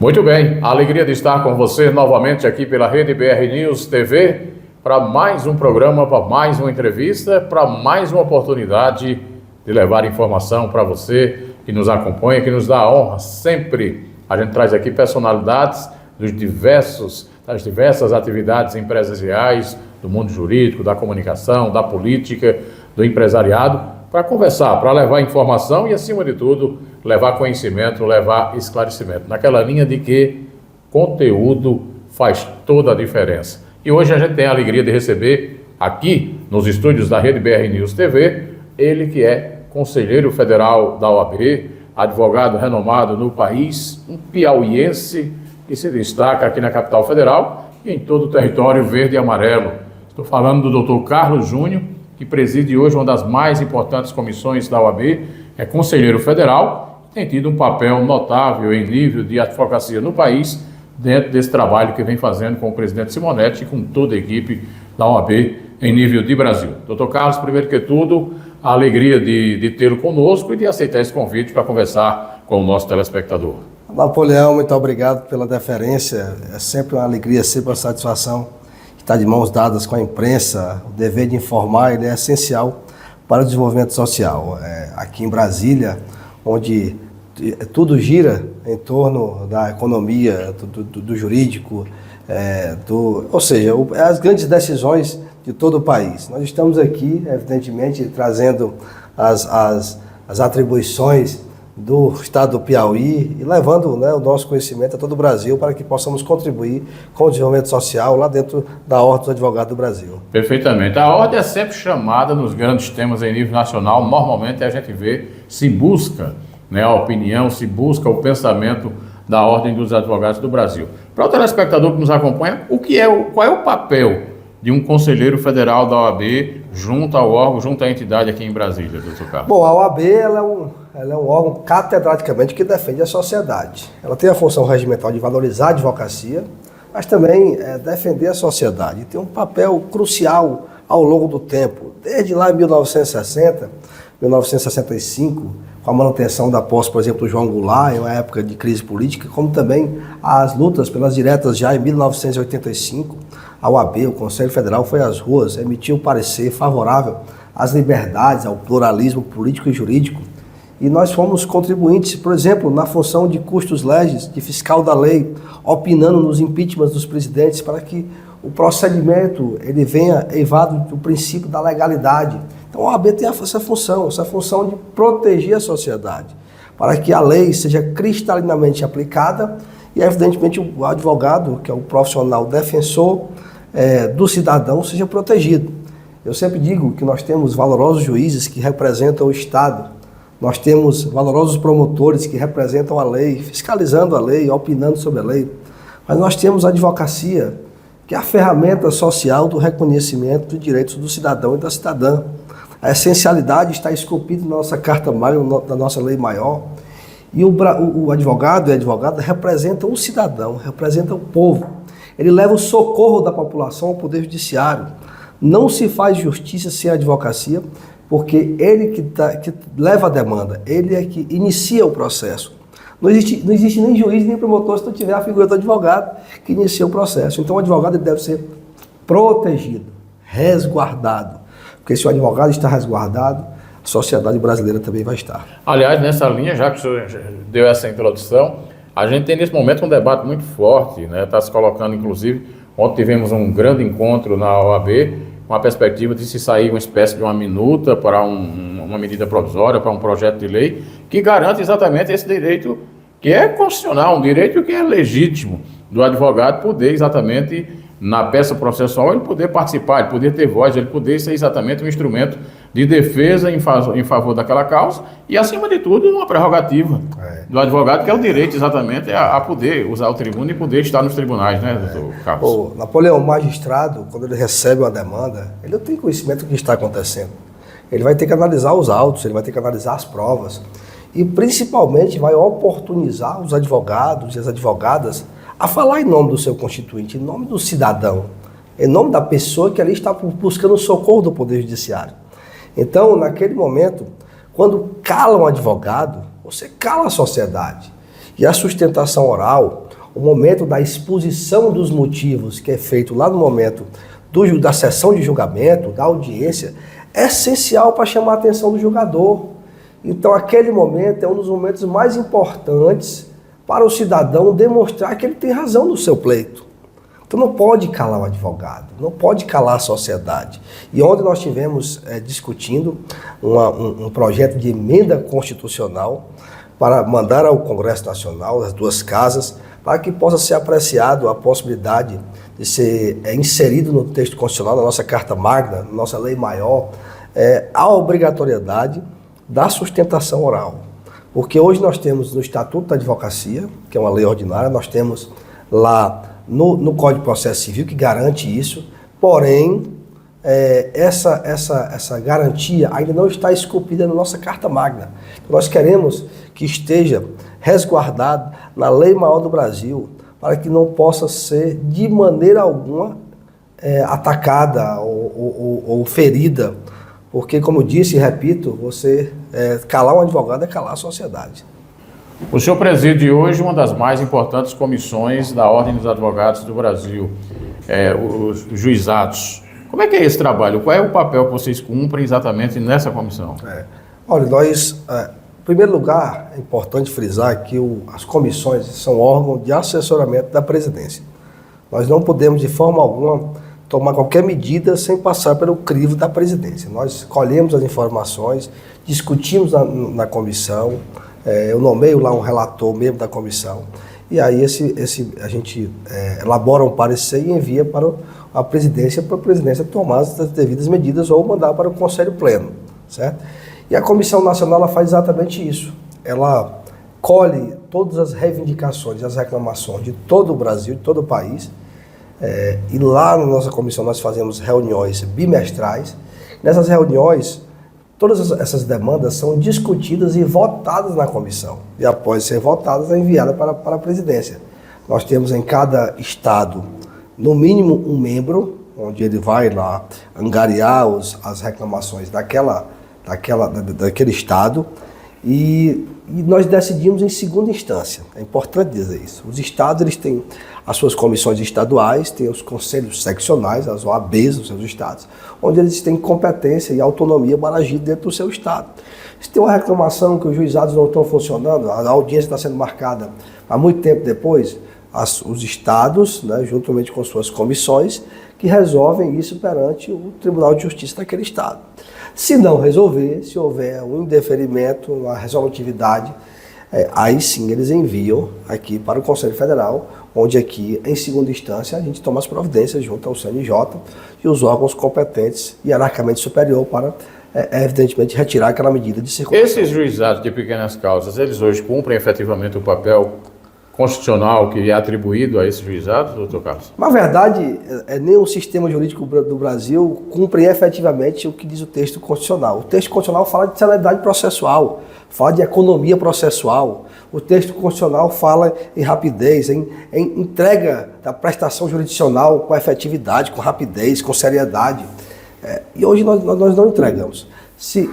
Muito bem, a alegria de estar com você novamente aqui pela Rede BR News TV para mais um programa, para mais uma entrevista, para mais uma oportunidade de levar informação para você que nos acompanha, que nos dá a honra sempre. A gente traz aqui personalidades das diversas atividades empresariais, do mundo jurídico, da comunicação, da política, do empresariado, para conversar, para levar informação e, acima de tudo, levar conhecimento, levar esclarecimento. Naquela linha de que conteúdo faz toda a diferença. E hoje a gente tem a alegria de receber aqui nos estúdios da Rede BR News TV, ele que é conselheiro federal da OAB, advogado renomado no país, um piauiense que se destaca aqui na capital federal e em todo o território verde e amarelo. Estou falando do Dr. Carlos Júnior, que preside hoje uma das mais importantes comissões da OAB, é conselheiro federal, tem tido um papel notável em nível de advocacia no país, dentro desse trabalho que vem fazendo com o presidente Simonetti e com toda a equipe da OAB em nível de Brasil. Dr. Carlos, primeiro que tudo, a alegria de tê-lo conosco e de aceitar esse convite para conversar com o nosso telespectador. Napoleão, muito obrigado pela deferência, é sempre uma alegria, sempre uma satisfação estar de mãos dadas com a imprensa. O dever de informar ele é essencial para o desenvolvimento social. Aqui em Brasília, onde tudo gira em torno da economia, do jurídico, ou seja, as grandes decisões de todo o país. Nós estamos aqui, evidentemente, trazendo as atribuições do estado do Piauí e levando, o nosso conhecimento a todo o Brasil para que possamos contribuir com o desenvolvimento social lá dentro da Ordem dos Advogados do Brasil. Perfeitamente. A Ordem é sempre chamada nos grandes temas em nível nacional. Normalmente a gente vê, se busca a opinião, se busca o pensamento da Ordem dos Advogados do Brasil. Para o telespectador que nos acompanha, qual é o papel de um conselheiro federal da OAB junto ao órgão, junto à entidade aqui em Brasília, doutor Carlos? Bom, a OAB ela é um órgão catedraticamente que defende a sociedade. Ela tem a função regimental de valorizar a advocacia, mas também defender a sociedade. E tem um papel crucial ao longo do tempo. Desde lá em 1960, 1965, com a manutenção da posse, por exemplo, do João Goulart, em uma época de crise política, como também as lutas pelas diretas já em 1985, a OAB, o Conselho Federal, foi às ruas, emitiu um parecer favorável às liberdades, ao pluralismo político e jurídico. E nós fomos contribuintes, por exemplo, na função de custos legis, de fiscal da lei, opinando nos impeachments dos presidentes para que o procedimento ele venha eivado do princípio da legalidade. Então a OAB tem essa função de proteger a sociedade, para que a lei seja cristalinamente aplicada e, evidentemente, o advogado, que é o profissional defensor do cidadão, seja protegido. Eu sempre digo que nós temos valorosos juízes que representam o Estado, nós temos valorosos promotores que representam a lei, fiscalizando a lei, opinando sobre a lei, mas nós temos a advocacia, que é a ferramenta social do reconhecimento dos direitos do cidadão e da cidadã. A essencialidade está esculpida na nossa Carta Magna, na nossa lei maior, e o advogado e a advogada representam o cidadão, representam o povo. Ele leva o socorro da população ao Poder Judiciário. Não se faz justiça sem a advocacia, porque ele que leva a demanda, ele é que inicia o processo. Não existe nem juiz nem promotor se não tiver a figura do advogado que inicia o processo. Então o advogado ele deve ser protegido, resguardado, porque se o advogado está resguardado, a sociedade brasileira também vai estar. Aliás, nessa linha, já que o senhor deu essa introdução, a gente tem nesse momento um debate muito forte, está se colocando, inclusive, ontem tivemos um grande encontro na OAB, com a perspectiva de se sair uma espécie de uma minuta para uma medida provisória, para um projeto de lei, que garante exatamente esse direito que é constitucional, um direito que é legítimo do advogado poder exatamente, na peça processual, ele poder participar, ele poder ter voz, ele poder ser exatamente um instrumento de defesa em favor daquela causa e, acima de tudo, uma prerrogativa do advogado, que é o direito exatamente a poder usar o tribuno e poder estar nos tribunais, doutor Carlos? O Napoleão, o magistrado, quando ele recebe uma demanda, ele não tem conhecimento do que está acontecendo. Ele vai ter que analisar os autos, ele vai ter que analisar as provas e, principalmente, vai oportunizar os advogados e as advogadas a falar em nome do seu constituinte, em nome do cidadão, em nome da pessoa que ali está buscando o socorro do Poder Judiciário. Então, naquele momento, quando cala um advogado, você cala a sociedade. E a sustentação oral, o momento da exposição dos motivos, que é feito lá no momento da sessão de julgamento, da audiência, é essencial para chamar a atenção do julgador. Então, aquele momento é um dos momentos mais importantes para o cidadão demonstrar que ele tem razão no seu pleito. Então, não pode calar o advogado, não pode calar a sociedade. E ontem nós estivemos discutindo um projeto de emenda constitucional para mandar ao Congresso Nacional, as duas casas, para que possa ser apreciado a possibilidade de ser inserido no texto constitucional, na nossa Carta Magna, na nossa Lei Maior, a obrigatoriedade da sustentação oral. Porque hoje nós temos no Estatuto da Advocacia, que é uma lei ordinária, nós temos lá no Código de Processo Civil que garante isso, porém, essa garantia ainda não está esculpida na nossa Carta Magna. Então, nós queremos que esteja resguardado na Lei Maior do Brasil, para que não possa ser de maneira alguma atacada ou ferida, porque, como eu disse e repito, você calar um advogado é calar a sociedade. O senhor preside hoje uma das mais importantes comissões da Ordem dos Advogados do Brasil, os juizados. Como é que é esse trabalho? Qual é o papel que vocês cumprem exatamente nessa comissão? Olha, nós, em primeiro lugar, é importante frisar que as comissões são órgãos de assessoramento da presidência. Nós não podemos, de forma alguma, tomar qualquer medida sem passar pelo crivo da presidência. Nós colhemos as informações, discutimos na comissão, eu nomeio lá um relator membro da comissão, e aí a gente elabora um parecer e envia para a presidência tomar as devidas medidas ou mandar para o Conselho Pleno, certo? E a Comissão Nacional ela faz exatamente isso. Ela colhe todas as reivindicações e as reclamações de todo o Brasil, de todo o país, e lá na nossa comissão nós fazemos reuniões bimestrais. Nessas reuniões, todas essas demandas são discutidas e votadas na comissão. E após ser votadas, é enviada para a presidência. Nós temos em cada estado, no mínimo, um membro, onde ele vai lá angariar as reclamações daquele estado, e nós decidimos em segunda instância. É importante dizer isso. Os estados eles têm as suas comissões estaduais, têm os conselhos seccionais, as OABs dos seus estados, onde eles têm competência e autonomia para agir dentro do seu estado. Se tem uma reclamação que os juizados não estão funcionando, a audiência está sendo marcada há muito tempo depois, os estados, né, juntamente com suas comissões, que resolvem isso perante o Tribunal de Justiça daquele estado. Se não resolver, se houver um indeferimento, uma resolutividade, aí sim eles enviam aqui para o Conselho Federal, onde aqui, em segunda instância, a gente toma as providências junto ao CNJ e os órgãos competentes, hierarquicamente superior, para, evidentemente, retirar aquela medida de circunstância. Esses juizados de pequenas causas, eles hoje cumprem efetivamente o papel constitucional que é atribuído a esses juizados, doutor Carlos? Na verdade, nenhum sistema jurídico do Brasil cumpre efetivamente o que diz o texto constitucional. O texto constitucional fala de celeridade processual, fala de economia processual. O texto constitucional fala em rapidez, em entrega da prestação jurisdicional com efetividade, com rapidez, com seriedade. E hoje nós não entregamos. Se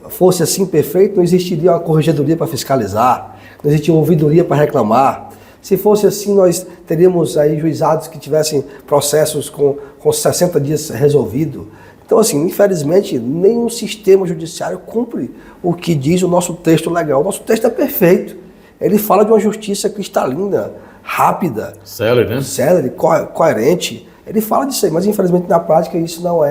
fosse assim perfeito, não existiria uma corregedoria para fiscalizar, não existia uma ouvidoria para reclamar. Se fosse assim, nós teríamos aí juizados que tivessem processos com 60 dias resolvido. Então, assim, infelizmente, nenhum sistema judiciário cumpre o que diz o nosso texto legal. O nosso texto é perfeito. Ele fala de uma justiça cristalina, rápida, célere, coerente. Ele fala disso aí, mas infelizmente na prática isso não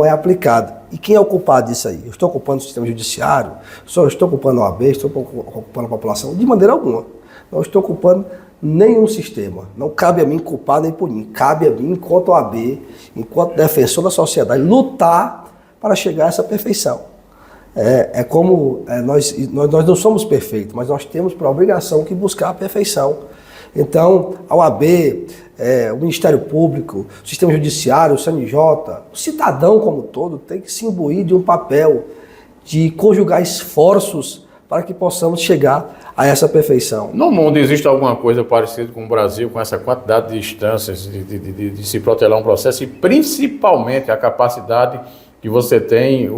é aplicado. E quem é o culpado disso aí? Eu estou culpando o sistema judiciário? Só estou culpando a OAB? Estou culpando a população? De maneira alguma. Não estou culpando nenhum sistema. Não cabe a mim culpar nem punir. Cabe a mim, enquanto OAB, enquanto defensor da sociedade, lutar para chegar a essa perfeição. Nós não somos perfeitos, mas nós temos por obrigação que buscar a perfeição. Então, a OAB, o Ministério Público, o Sistema Judiciário, o CNJ, o cidadão como todo tem que se imbuir de um papel de conjugar esforços para que possamos chegar a essa perfeição. No mundo existe alguma coisa parecida com o Brasil, com essa quantidade de instâncias de se protelar um processo e principalmente a capacidade que você tem,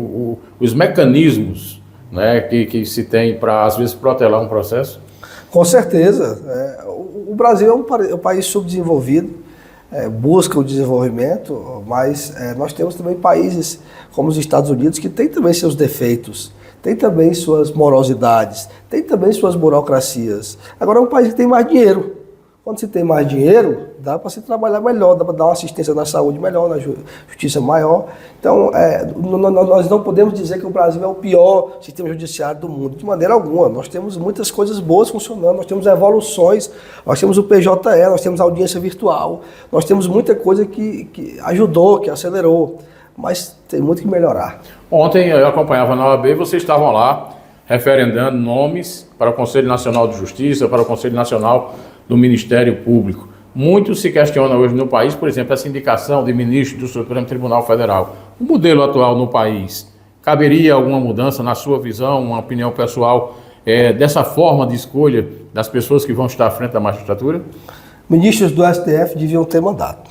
os mecanismos, né, que se tem para, às vezes, protelar um processo? Com certeza. O Brasil é um país subdesenvolvido, busca o desenvolvimento, mas nós temos também países como os Estados Unidos que têm também seus defeitos, tem também suas morosidades, tem também suas burocracias. Agora é um país que tem mais dinheiro. Quando se tem mais dinheiro, dá para se trabalhar melhor, dá para dar uma assistência na saúde melhor, na justiça maior. Então, nós não podemos dizer que o Brasil é o pior sistema judiciário do mundo, de maneira alguma. Nós temos muitas coisas boas funcionando, nós temos evoluções, nós temos o PJE, nós temos a audiência virtual, nós temos muita coisa que ajudou, que acelerou, mas tem muito que melhorar. Ontem eu acompanhava na OAB, vocês estavam lá referendando nomes para o Conselho Nacional de Justiça, para o Conselho Nacional do Ministério Público. Muito se questiona hoje no país, por exemplo, essa indicação de ministro do Supremo Tribunal Federal. O modelo atual no país, caberia alguma mudança, na sua visão, uma opinião pessoal, dessa forma de escolha das pessoas que vão estar à frente da magistratura? Ministros do STF deviam ter mandato.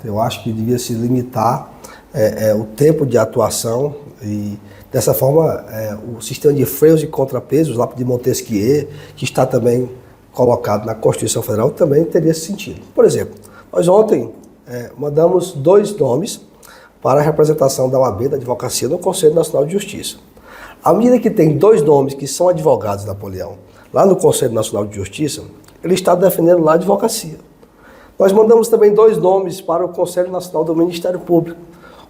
Eu acho que devia se limitar o tempo de atuação e, dessa forma, o sistema de freios e contrapesos, lá de Montesquieu, que está também colocado na Constituição Federal, também teria esse sentido. Por exemplo, nós ontem mandamos 2 nomes para a representação da OAB, da advocacia, no Conselho Nacional de Justiça. À medida que tem 2 nomes que são advogados, Napoleão, lá no Conselho Nacional de Justiça, ele está defendendo lá a advocacia. Nós mandamos também 2 nomes para o Conselho Nacional do Ministério Público,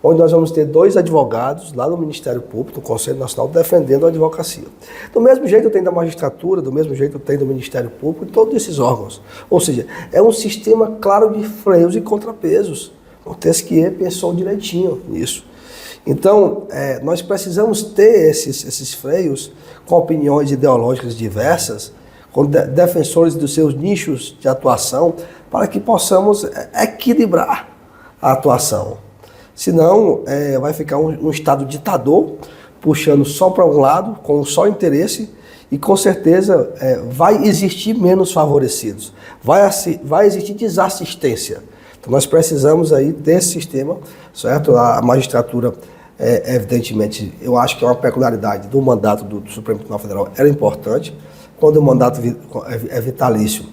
onde nós vamos ter 2 advogados lá no Ministério Público, no Conselho Nacional, defendendo a advocacia. Do mesmo jeito tem da magistratura, do mesmo jeito tem do Ministério Público, e todos esses órgãos. Ou seja, é um sistema claro de freios e contrapesos. Montesquieu pensou direitinho nisso. Então, nós precisamos ter esses freios com opiniões ideológicas diversas, com defensores dos seus nichos de atuação, para que possamos equilibrar a atuação. Senão, vai ficar um Estado ditador, puxando só para um lado, com um só interesse, e com certeza vai existir menos favorecidos, vai existir desassistência. Então nós precisamos aí desse sistema, certo? A magistratura, evidentemente, eu acho que é uma peculiaridade do mandato do Supremo Tribunal Federal, era importante. Quando o mandato é vitalício,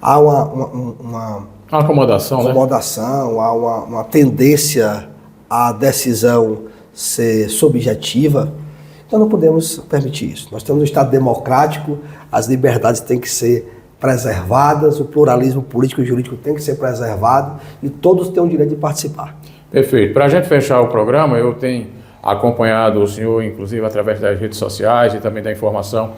há uma acomodação, né? Há uma tendência à decisão ser subjetiva. Então não podemos permitir isso. Nós temos um Estado democrático, as liberdades têm que ser preservadas, o pluralismo político e jurídico tem que ser preservado e todos têm o direito de participar. Perfeito. Para a gente fechar o programa, eu tenho acompanhado o senhor, inclusive através das redes sociais e também da informação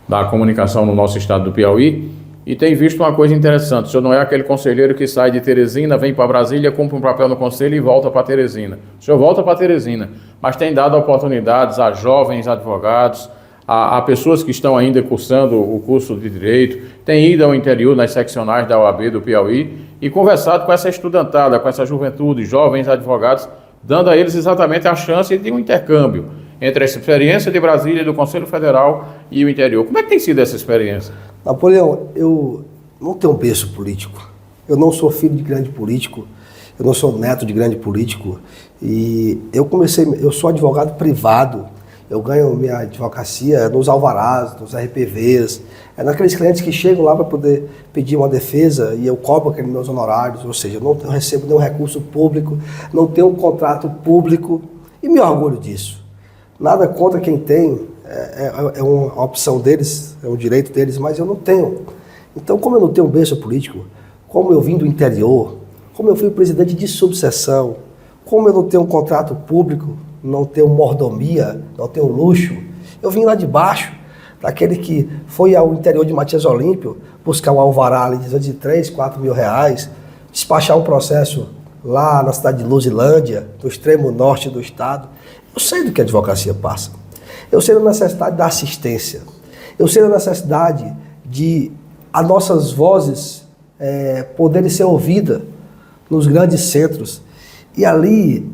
da comunicação no nosso estado do Piauí, e tem visto uma coisa interessante. O senhor não é aquele conselheiro que sai de Teresina, vem para Brasília, cumpre um papel no conselho e volta para Teresina. O senhor volta para Teresina, mas tem dado oportunidades a jovens advogados, a pessoas que estão ainda cursando o curso de Direito, tem ido ao interior, nas seccionais da OAB do Piauí, e conversado com essa estudantada, com essa juventude, jovens advogados, dando a eles exatamente a chance de um intercâmbio entre a experiência de Brasília, do Conselho Federal e o interior. Como é que tem sido essa experiência? Napoleão, eu não tenho um berço político. Eu não sou filho de grande político, eu não sou neto de grande político. E eu sou advogado privado. Eu ganho minha advocacia nos alvarás, nos RPVs, naqueles clientes que chegam lá para poder pedir uma defesa e eu cobro aqueles meus honorários, ou seja, eu não recebo nenhum recurso público, não tenho um contrato público e me orgulho disso. Nada contra quem tem, é uma opção deles, é um direito deles, mas eu não tenho. Então, como eu não tenho um berço político, como eu vim do interior, como eu fui presidente de subseção, como eu não tenho um contrato público, não tenho mordomia, não tenho luxo, eu vim lá de baixo, daquele que foi ao interior de Matias Olímpio, buscar um alvará ali de 3, 4 mil reais, despachar um processo lá na cidade de Luzilândia, do extremo norte do estado. Eu sei do que a advocacia passa. Eu sei da necessidade da assistência. Eu sei da necessidade de as nossas vozes poderem ser ouvidas nos grandes centros. E ali,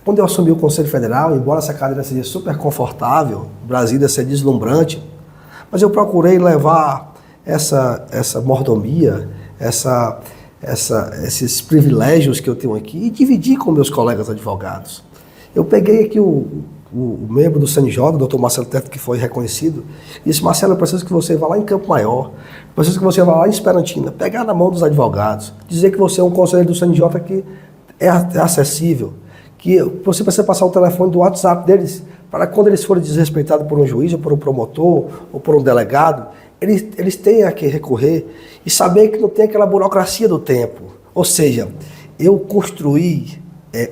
quando eu assumi o Conselho Federal, embora essa cadeira seja super confortável, Brasília ser deslumbrante, mas eu procurei levar essa mordomia, esses privilégios que eu tenho aqui e dividir com meus colegas advogados. Eu peguei aqui o membro do CNJ, o doutor Marcelo Teto, que foi reconhecido, disse: Marcelo, eu preciso que você vá lá em Campo Maior, eu preciso que você vá lá em Esperantina, pegar na mão dos advogados, dizer que você é um conselheiro do CNJ que é acessível, que você precisa passar o telefone do WhatsApp deles, para quando eles forem desrespeitados por um juiz, ou por um promotor, ou por um delegado, eles têm a que recorrer e saber que não tem aquela burocracia do tempo. Ou seja, eu construí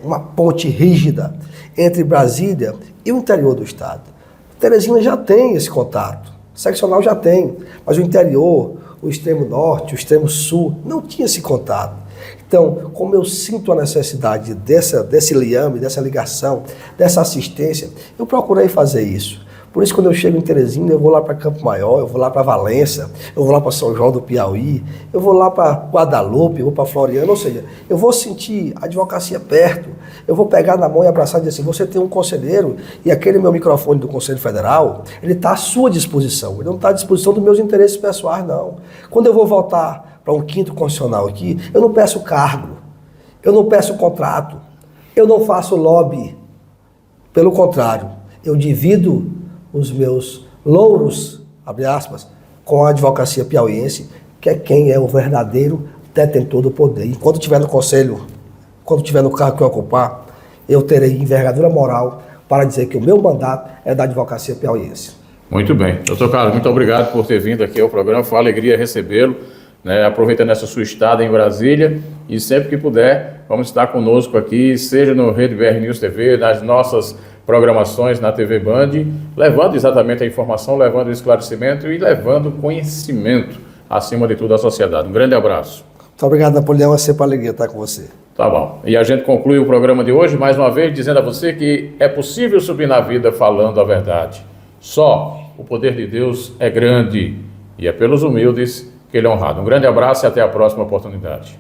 uma ponte rígida entre Brasília e o interior do estado. Teresina já tem esse contato, o seccional já tem, mas o interior, o extremo norte, o extremo sul, não tinha esse contato. Então, como eu sinto a necessidade desse liame, dessa ligação, dessa assistência, eu procurei fazer isso. Por isso, quando eu chego em Teresina, eu vou lá para Campo Maior, eu vou lá para Valença, eu vou lá para São João do Piauí, eu vou lá para Guadalupe, eu vou para Floriano, ou seja, eu vou sentir a advocacia perto, eu vou pegar na mão e abraçar e dizer assim: você tem um conselheiro e aquele meu microfone do Conselho Federal, ele está à sua disposição, ele não está à disposição dos meus interesses pessoais, não. Quando eu vou voltar para um quinto constitucional aqui, eu não peço cargo, eu não peço contrato, eu não faço lobby. Pelo contrário, eu divido os meus louros, abre aspas, com a advocacia piauiense, que é quem é o verdadeiro detentor do poder. E quando estiver no conselho, quando estiver no cargo que eu ocupar, eu terei envergadura moral para dizer que o meu mandato é da advocacia piauiense. Muito bem. Doutor Carlos, muito obrigado por ter vindo aqui ao programa. Foi uma alegria recebê-lo, né? Aproveitando essa sua estada em Brasília, e sempre que puder, vamos estar conosco aqui, seja no Rede BR News TV, nas nossas programações na TV Band, levando exatamente a informação, levando o esclarecimento e levando conhecimento, acima de tudo, à sociedade. Um grande abraço. Muito obrigado, Napoleão. É sempre uma alegria estar com você. Tá bom. E a gente conclui o programa de hoje, mais uma vez, dizendo a você que é possível subir na vida falando a verdade. Só o poder de Deus é grande e é pelos humildes que ele é honrado. Um grande abraço e até a próxima oportunidade.